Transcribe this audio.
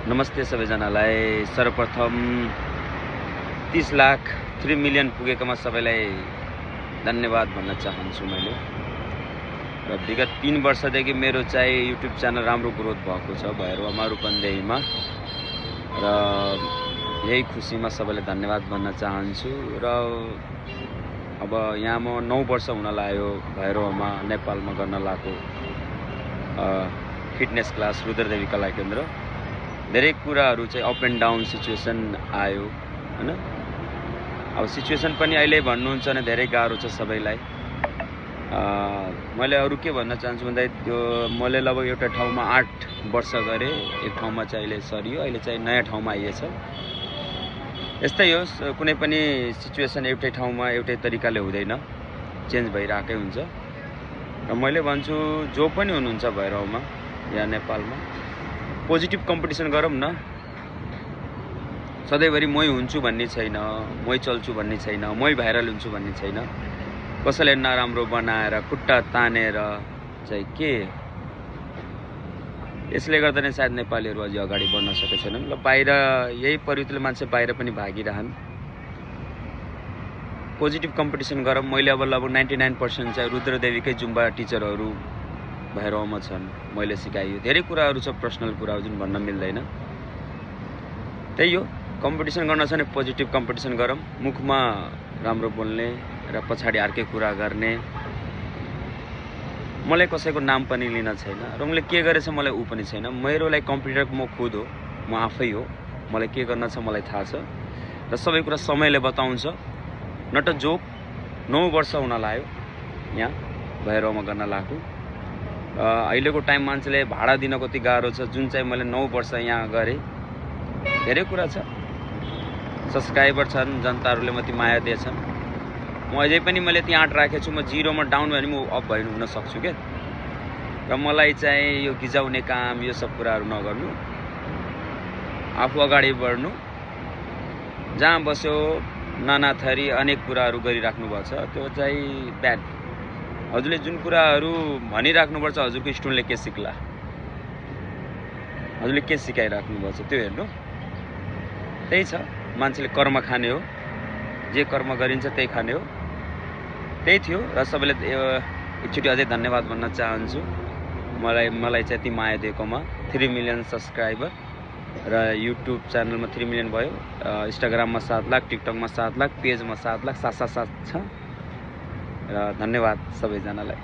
नमस्ते सबैजनालाई। सर्वप्रथम 30 लाख 3 मिलियन पुगेकोमा सबैलाई धन्यवाद भन्न चाहन्छु मैले। र विगत 3 वर्षदेखि मेरो चाहिँ युट्युब च्यानल राम्रो ग्रोथ भएको छ भैरवमा रूपन्देहीमा, र यही खुसीमा सबैलाई धन्यवाद भन्न चाहन्छु। र अब यहाँ म 9 वर्ष हुन लाग्यो भैरवमा नेपालमा गर्न लागेको फिटनेस क्लास रुद्रदेवी कला केन्द्र। धेरै कुराहरू चाहिँ अप एन्ड डाउन सिचुएसन आयो हैन। अब सिचुएसन पनि अहिले भन्नुहुन्छ भने धेरै गाह्रो छ सबैलाई। मैले अरू के भन्न चाहन्छु भन्दा त्यो मैले लगभग एउटा ठाउँमा 8 वर्ष गरेँ, एक ठाउँमा चाहिँ अहिले सरियो, अहिले चाहिँ नयाँ ठाउँमा आइएछ। यस्तै हो, कुनै पनि सिचुएसन एउटै ठाउँमा एउटै तरिकाले हुँदैन, चेन्ज भइरहेकै हुन्छ। र मैले भन्छु जो पनि हुनुहुन्छ भैरवमा या नेपालमा पोजिटिभ कम्पिटिसन गरौँ न। सधैँभरि मै हुन्छु भन्ने छैन, मै चल्छु भन्ने छैन, मै भाइरल हुन्छु भन्ने छैन। कसैले नराम्रो बनाएर खुट्टा तानेर चाहिँ के, यसले गर्दा नै सायद नेपालीहरू अझै अगाडि बढ्न सकेका छैनन्। ल बाहिर यही प्रवृत्तिले मान्छे बाहिर पनि भागिरहन्। पोजिटिभ कम्पिटिसन गरौँ। मैले अब लगभग 99% चाहिँ रुद्रदेवीकै जुम्बा टिचरहरू भैरवमा छन्, मैले सिकाइयो। धेरै कुराहरू छ, पर्सनल कुराहरू जुन भन्न मिल्दैन। त्यही हो, कम्पिटिसन गर्न छ भने पोजिटिभ कम्पिटिसन गरौँ। मुखमा राम्रो बोल्ने र पछाडि अर्कै कुरा गर्ने। मलाई कसैको नाम पनि लिन छैन र मैले के गरेछ मलाई ऊ पनि छैन। मेरो लागि कम्पिटिटर म खुद हो, म आफै हो। मलाई के गर्न छ मलाई थाहा छ र सबै कुरा समयले बताउँछ। नट अ जोक, 9 वर्ष हुन लाग्यो यहाँ भैरवमा गर्न लागेको। अहिलेको टाइम मान्छेले भाडा दिन कति गाह्रो छ, जुन चाहिँ मैले 9 वर्ष यहाँ गरेँ। धेरै कुरा छ, सब्सक्राइबर छन्, जनताहरूले मति माया दिएछन्। म अझै पनि मैले त्यहाँ आँट राखेको छु, म जिरोमा डाउन भयो भने म अप भइ हुन सक्छु क्या। र मलाई चाहिँ यो गिजाउने काम यो सब कुराहरू नगर्नु, आफू अगाडि बढ्नु। जहाँ बस्यो नाना थरी अनेक कुराहरू गरिराख्नु भएको छ, त्यो चाहिँ ब्याड। हजुरले जुन कुराहरू भनिराख्नुपर्छ हजुरको स्टुडेन्टले के सिक्ला, हजुरले के सिकाइराख्नु भएको छ त्यो हेर्नु। त्यही छ, मान्छेले कर्म खाने हो, जे कर्म गरिन्छ त्यही खाने हो। त्यही थियो र सबैले एकचोटि अझै धन्यवाद भन्न चाहन्छु मलाई चाहिँ यति माया दिएकोमा। 3 मिलियन सब्सक्राइबर र युट्युब च्यानलमा 3 मिलियन भयो, इन्स्टाग्राममा 7 लाख, टिकटकमा 7 लाख, पेजमा 7 लाख, 7 छ। र धन्यवाद सबैजनालाई।